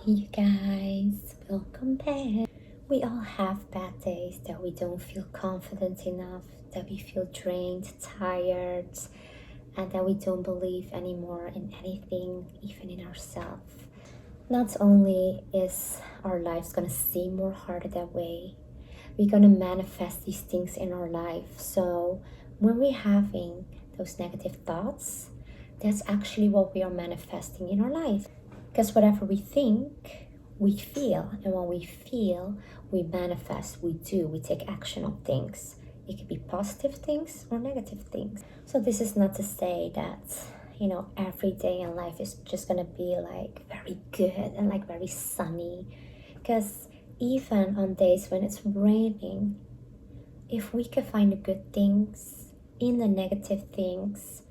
You guys, welcome back. We all have bad days that we don't feel confident enough, that we feel drained, tired, and that we don't believe anymore in anything, even in ourselves. Not only is our lives gonna seem more harder that way, we're gonna manifest these things in our life. So when we're having those negative thoughts, that's actually what we are manifesting in our life. Because whatever we think, we feel. And when we feel, we manifest, we do, we take action on things. It could be positive things or negative things. So this is not to say that, every day in life is just gonna be like very good and like very sunny. Because even on days when it's raining, if we can find the good things in the negative things,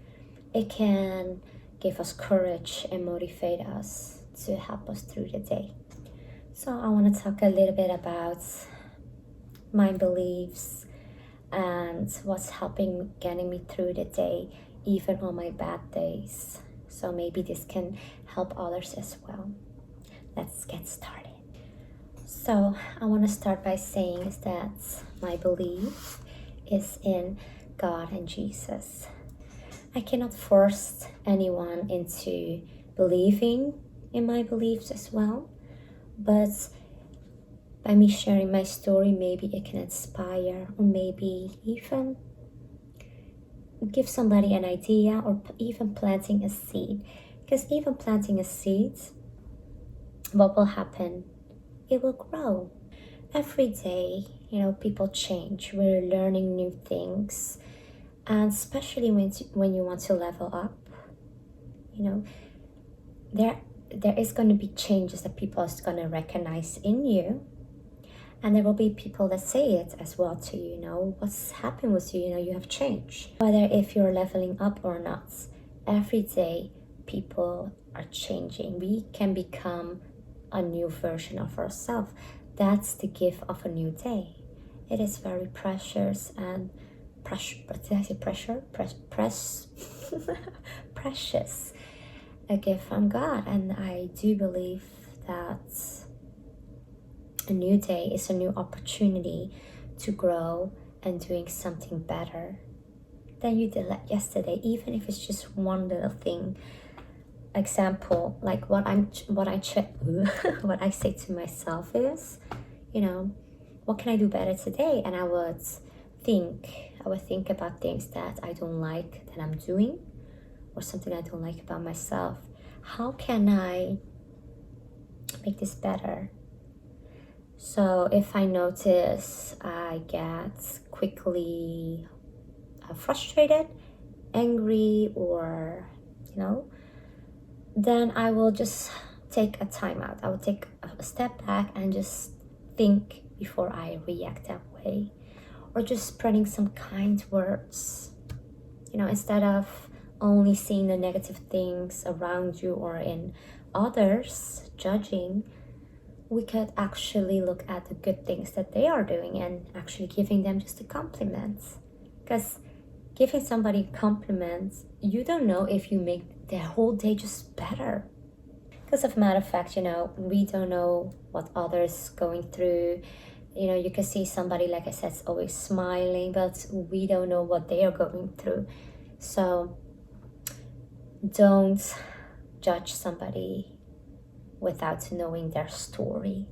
it can give us courage and motivate us to help us through the day. So I want to talk a little bit about my beliefs and what's helping getting me through the day, even on my bad days. So maybe this can help others as well. Let's get started. So I want to start by saying is that my belief is in God and Jesus. I cannot force anyone into believing in my beliefs as well, but by me sharing my story, maybe it can inspire or maybe even give somebody an idea or even planting a seed. Because even planting a seed, what will happen? It will grow. Every day, people change. We're learning new things. And especially when you want to level up, there is going to be changes that people are going to recognize in you, and there will be people that say it as well to you. What's happened with you, you have changed. Whether if you're leveling up or not, every day people are changing. We can become a new version of ourselves. That's the gift of a new day. It is very precious and did I say pressure? Precious. A gift from God. And I do believe that a new day is a new opportunity to grow and doing something better than you did yesterday, even if it's just one little thing. Example, like what I say to myself is, what can I do better today? And I would think about things that I don't like that I'm doing, or something I don't like about myself. How can I make this better? So if I notice I get quickly frustrated, angry, or then I will just take a time out. I will take a step back and just think before I react that way. Or just spreading some kind words, instead of only seeing the negative things around you or in others, judging. We could actually look at the good things that they are doing and actually giving them just a compliment. Because giving somebody compliments, you don't know if you make their whole day just better. Because of matter of fact, we don't know what others going through. You can see somebody, like I said, is always smiling, but we don't know what they are going through. So don't judge somebody without knowing their story.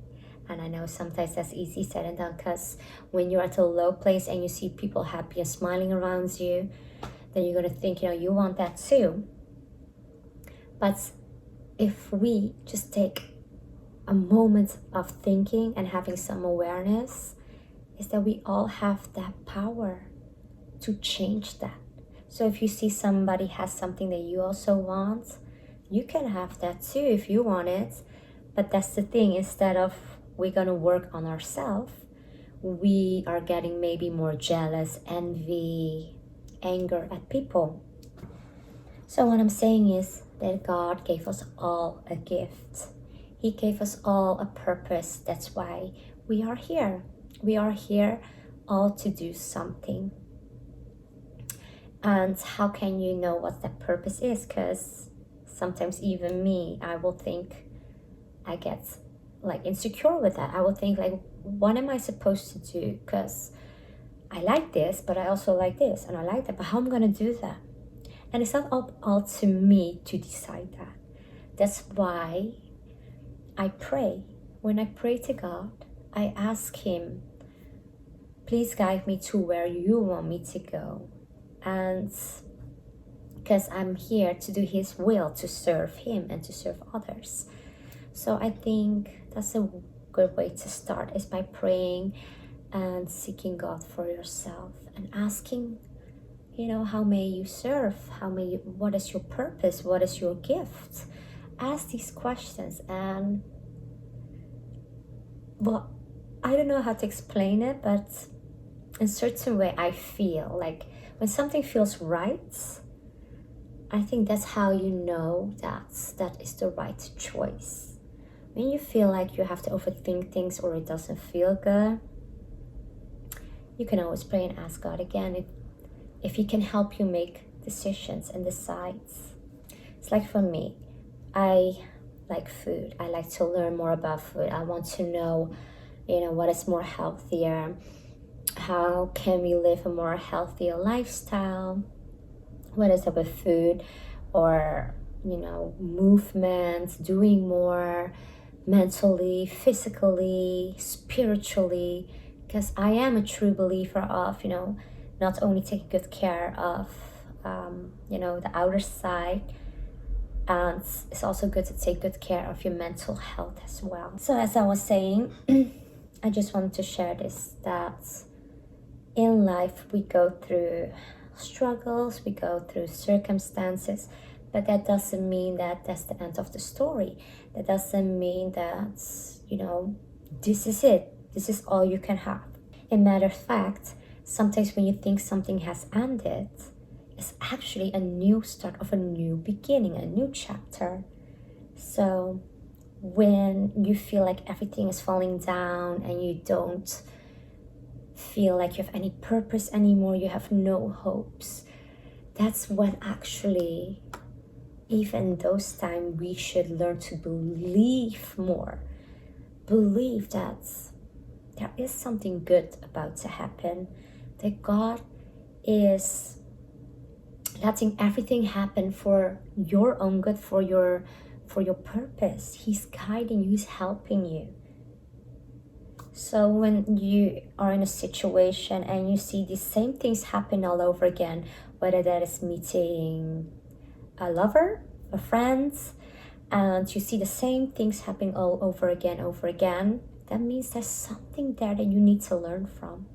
And I know sometimes that's easy said and done, because when you're at a low place and you see people happy and smiling around you, then you're going to think, you want that too. But if we just take a moment of thinking and having some awareness, is that we all have that power to change that. So if you see somebody has something that you also want, you can have that too if you want it. But that's the thing, instead of we're gonna work on ourselves, we are getting maybe more jealous, envy, anger at people. So what I'm saying is that God gave us all a gift. He gave us all a purpose. That's why we are here. We are here all to do something. And how can you know what that purpose is? Because sometimes even me, I will think I get like insecure with that. I will think like, what am I supposed to do? Because I like this, but I also like this, and I like that, but how am I going to do that? And it's not all to me to decide that. That's why I pray. When I pray to God, I ask Him, please guide me to where you want me to go. And because I'm here to do His will, to serve Him and to serve others. So I think that's a good way to start, is by praying and seeking God for yourself and asking, how may you serve? What is your purpose? What is your gift? Ask these questions. And well, I don't know how to explain it, but in a certain way I feel like when something feels right, I think that's how you know that is the right choice. When you feel like you have to overthink things or it doesn't feel good, you can always pray and ask God again if He can help you make decisions and decides. It's like for me, I like food. I like to learn more about food. I want to know, what is more healthier. How can we live a more healthier lifestyle? What is up with food? Or, movement, doing more mentally, physically, spiritually. Because I am a true believer of, not only taking good care of, the outer side, and it's also good to take good care of your mental health as well. So as I was saying, I just wanted to share this, that in life we go through struggles, we go through circumstances, but that doesn't mean that that's the end of the story. That doesn't mean that, this is it. This is all you can have. In matter of fact, sometimes when you think something has ended, it's actually a new start of a new beginning, a new chapter. So when you feel like everything is falling down and you don't feel like you have any purpose anymore, you have no hopes, that's when actually, even those times, we should learn to believe more. Believe that there is something good about to happen, that God is letting everything happen for your own good, for your purpose. He's guiding you, He's helping you. So when you are in a situation and you see the same things happen all over again, whether that is meeting a lover, a friend, and you see the same things happening all over again, that means there's something there that you need to learn from.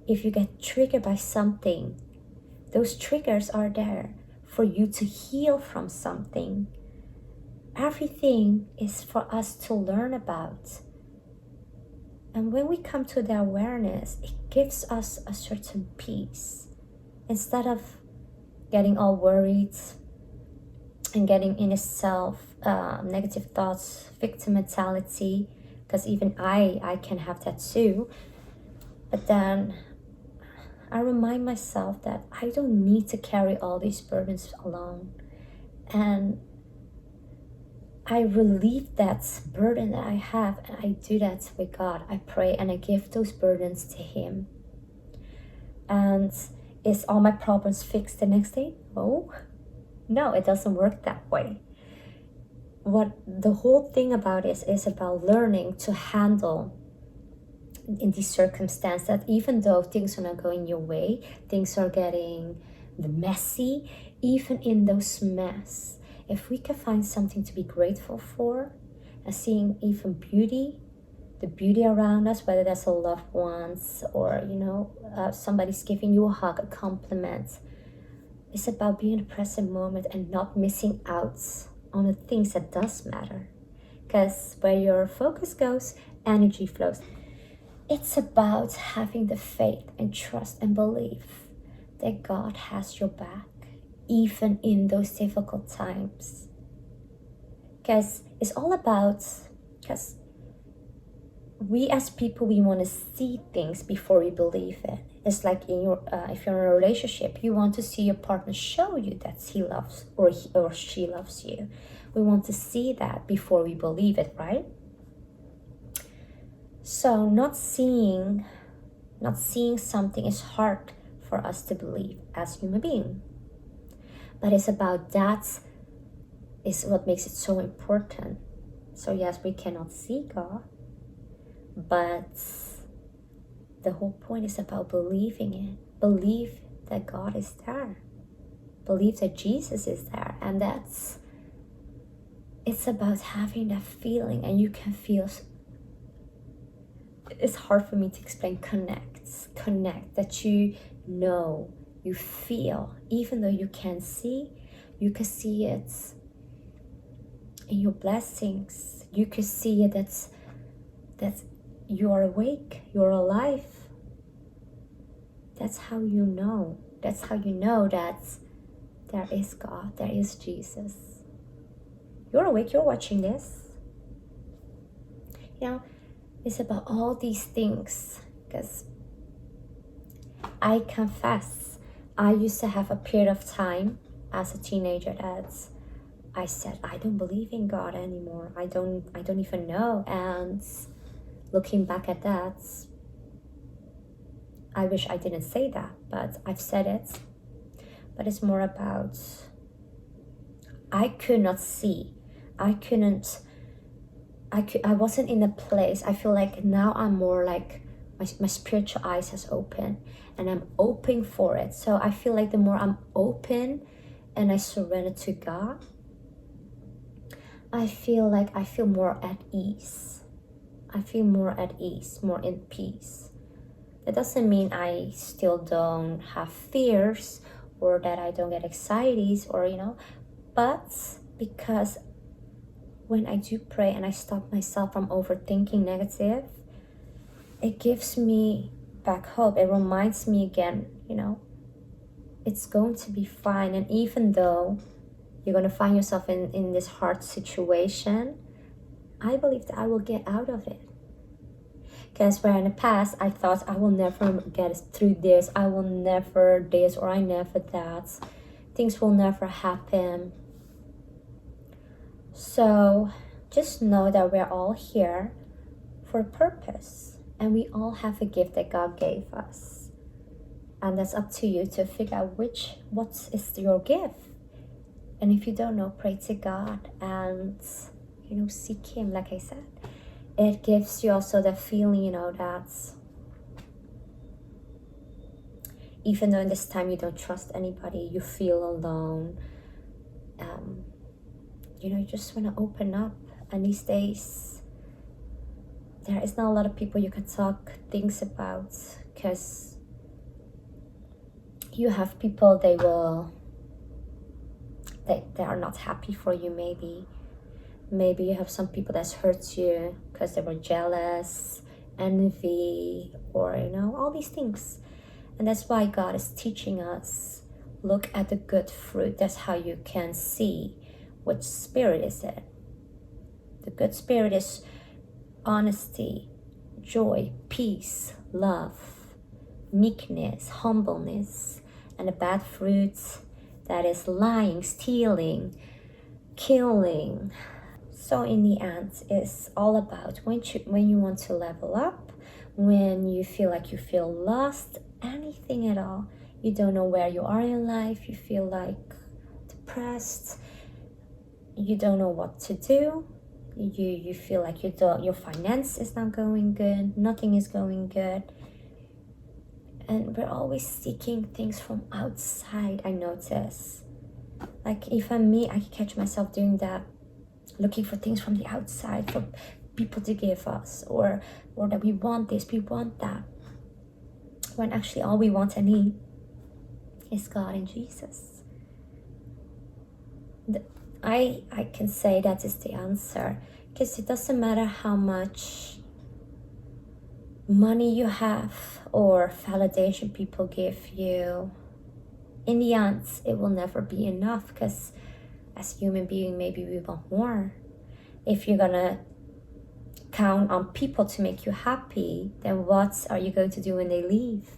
If you get triggered by something, those triggers are there for you to heal from something. Everything is for us to learn about. And when we come to the awareness, it gives us a certain peace. Instead of getting all worried and getting in itself, negative thoughts, victim mentality, because even I can have that too. But then I remind myself that I don't need to carry all these burdens alone. And I relieve that burden that I have, and I do that with God. I pray and I give those burdens to Him. And is all my problems fixed the next day? No, it doesn't work that way. What the whole thing about is about learning to handle in these circumstances, that even though things are not going your way, things are getting messy, even in those mess, if we can find something to be grateful for and seeing even beauty, the beauty around us, whether that's a loved ones or, somebody's giving you a hug, a compliment. It's about being in the present moment and not missing out on the things that does matter. Because where your focus goes, energy flows. It's about having the faith and trust and belief that God has your back, even in those difficult times. Because it's all about, because we as people, we want to see things before we believe it. It's like if you're in a relationship, you want to see your partner show you that he loves or she loves you. We want to see that before we believe it, right? So not seeing something is hard for us to believe as human beings. But it's about that is what makes it so important. So yes, we cannot see God, but the whole point is about believing it. Believe that God is there. Believe that Jesus is there. And it's about having that feeling, and you can feel, it's hard for me to explain, connect, that you know, you feel, even though you can't see, you can see it in your blessings. You can see it that you are awake, you're alive. That's how you know. That's how you know that there is God, there is Jesus. You're awake, you're watching this. You know, it's about all these things, because I confess, I used to have a period of time as a teenager that I said, I don't believe in God anymore. I don't even know. And looking back at that, I wish I didn't say that, but I've said it. But it's more about, I could not see. I wasn't in a place. I feel like now I'm more like, my spiritual eyes has opened, and I'm open for it. So I feel like the more I'm open and I surrender to God, I feel more at ease. I feel more at ease, more in peace. That doesn't mean I still don't have fears or that I don't get anxieties or, but because when I do pray and I stop myself from overthinking negative, it gives me back hope. It reminds me again, it's going to be fine. And even though you're going to find yourself in this hard situation, I believe that I will get out of it. Because where in the past I thought I will never get through this, I will never this, or I never that, things will never happen. So just know that we're all here for a purpose, and we all have a gift that God gave us, and that's up to you to figure out what is your gift. And if you don't know, pray to God and seek Him. Like I said, it gives you also the feeling, that even though in this time you don't trust anybody, you feel alone, you just want to open up. And these days, there is not a lot of people you can talk things about, because you have people, they are not happy for you. Maybe you have some people that's hurt you because they were jealous, envy, or all these things. And that's why God is teaching us, look at the good fruit. That's how you can see which spirit is it. The good spirit is honesty, joy, peace, love, meekness, humbleness. And the bad fruits, that is lying, stealing, killing. So in the end, it's all about when you want to level up, when you feel like you feel lost, anything at all, you don't know where you are in life, you feel like depressed, you don't know what to do, you feel like your finance is not going good, nothing is going good. And we're always seeking things from outside, I notice. Like even me, I can catch myself doing that, looking for things from the outside, for people to give us, or that we want this, we want that, when actually all we want and need is God and Jesus. I can say that is the answer, because it doesn't matter how much money you have or validation people give you. In the end, it will never be enough, because as human being, maybe we want more. If you're gonna count on people to make you happy, then what are you going to do when they leave?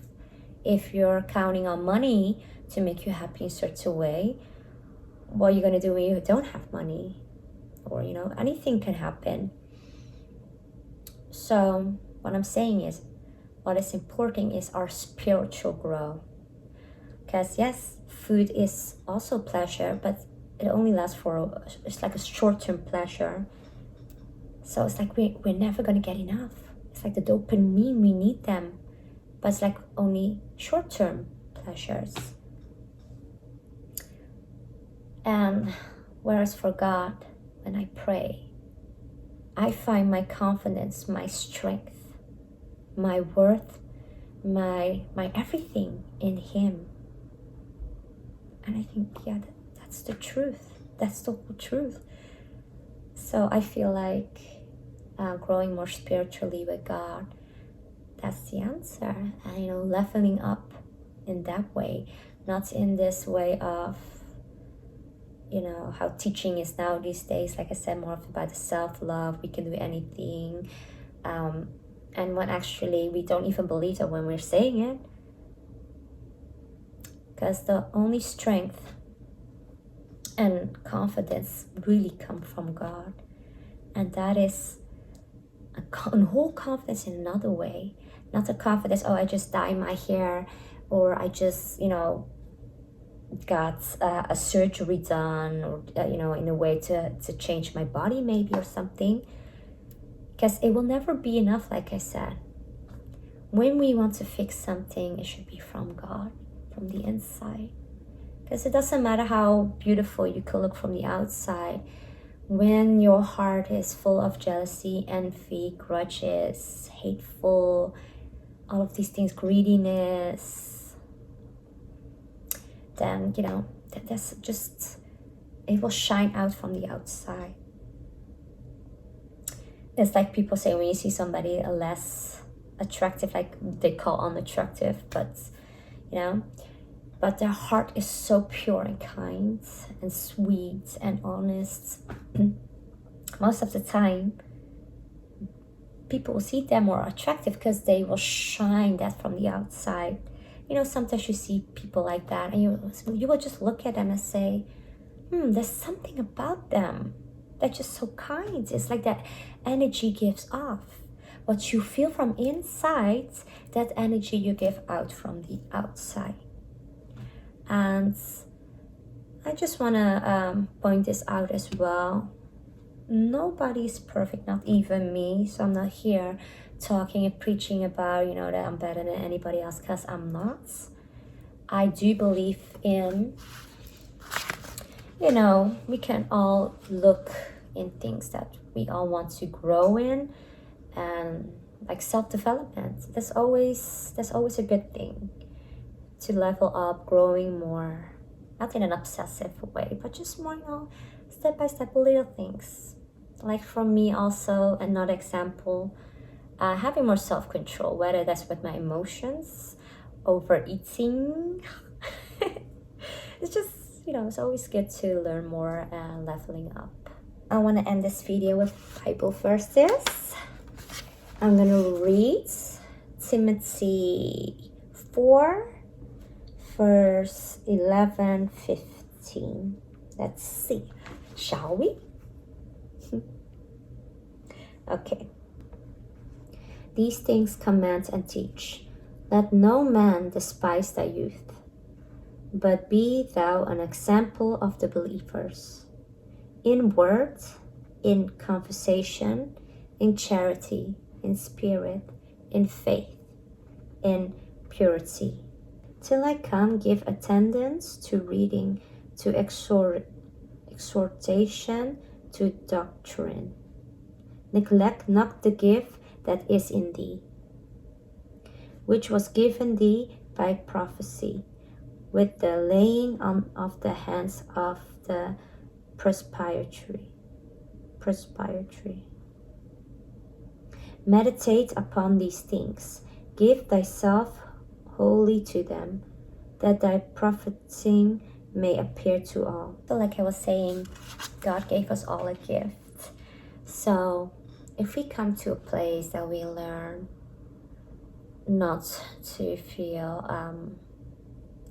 If you're counting on money to make you happy in such a way, what are you gonna do when you don't have money? or anything can happen. So what I'm saying is, what is important is our spiritual growth. Because yes, food is also pleasure, but it only lasts it's like a short-term pleasure. So it's like we're never gonna get enough. It's like the dopamine, we need them, but it's like only short-term pleasures. And whereas for God, when I pray, I find my confidence, my strength, my worth, my everything in Him. And I think, yeah, that's the truth. That's the whole truth. So I feel like growing more spiritually with God, that's the answer. And leveling up in that way, not in this way of how teaching is now these days. Like I said, more about the self-love, we can do anything, and when actually we don't even believe that when we're saying it, because the only strength and confidence really come from God. And that is a whole confidence in another way, not a confidence, I just dye my hair, or I just got a surgery done, or in a way to change my body maybe, or something. Because it will never be enough. Like I said, when we want to fix something, it should be from God, from the inside. Because it doesn't matter how beautiful you can look from the outside, when your heart is full of jealousy, envy, grudges, hateful, all of these things, greediness, then that's just, it will shine out from the outside. It's like people say, when you see somebody less attractive, like they call unattractive, but but their heart is so pure and kind and sweet and honest, most of the time people will see them more attractive because they will shine that from the outside. Sometimes you see people like that, and you will just look at them and say, there's something about them that's just so kind. It's like that energy gives off. What you feel from inside, that energy you give out from the outside. And I just want to point this out as well. Nobody's perfect, not even me. So I'm not here talking and preaching about, that I'm better than anybody else, because I'm not. I do believe in, we can all look in things that we all want to grow in, and like self-development. That's always a good thing, to level up, growing more, not in an obsessive way, but just more, step by step, little things. Like for me also, another example, having more self-control, whether that's with my emotions, overeating. It's just, it's always good to learn more and leveling up. I want to end this video with Bible verses. I'm going to read Timothy 4, verse 11, 15. Let's see. Shall we? Okay. These things command and teach. Let no man despise thy youth, but be thou an example of the believers, in word, in conversation, in charity, in spirit, in faith, in purity. Till I come, give attendance to reading, to exhortation, to doctrine. Neglect not the gift that is in thee, which was given thee by prophecy, with the laying on of the hands of the presbytery. Meditate upon these things. Give thyself wholly to them, that thy profiting may appear to all. So like I was saying, God gave us all a gift. So if we come to a place that we learn not to feel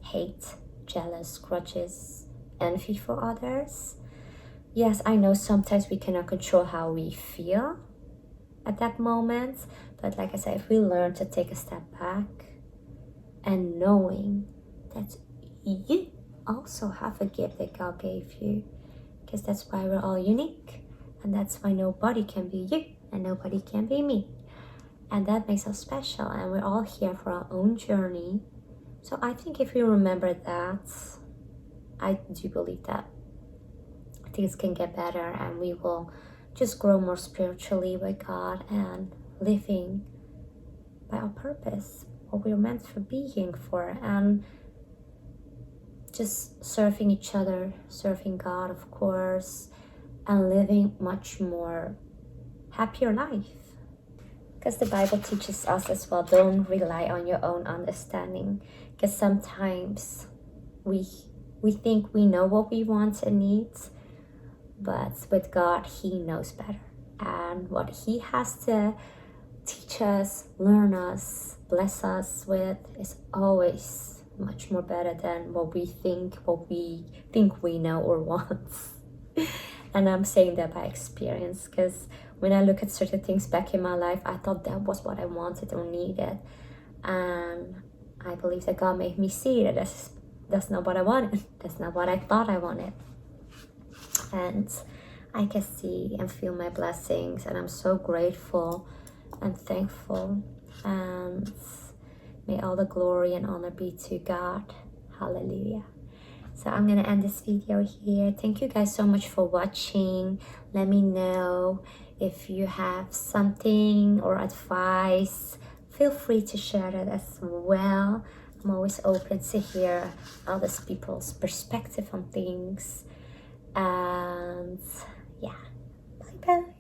hate, jealous, grudges, envy for others, Yes, I know sometimes we cannot control how we feel at that moment, but like I said, if we learn to take a step back and knowing that you also have a gift that God gave you, because that's why we're all unique, and that's why nobody can be you and nobody can be me, and that makes us special, and we're all here for our own journey. So I think if we remember that, I do believe that things can get better and we will just grow more spiritually with God and living by our purpose, what we're meant for being for, and just serving each other, serving God, of course, and living much more happier life. Because the Bible teaches us as well, don't rely on your own understanding, because sometimes we think we know what we want and need, but with God, He knows better, and what He has to teach us, learn us, bless us with is always much more better than what we think we know or want. And I'm saying that by experience, because when I look at certain things back in my life, I thought that was what I wanted or needed, and I believe that God made me see that that's not what I wanted. That's not what I thought I wanted. And I can see and feel my blessings, and I'm so grateful and thankful, and may all the glory and honor be to God. Hallelujah. So I'm gonna end this video here. Thank you guys so much for watching. Let me know if you have something or advice. Feel free to share that as well. I'm always open to hear other people's perspective on things. And yeah, bye bye.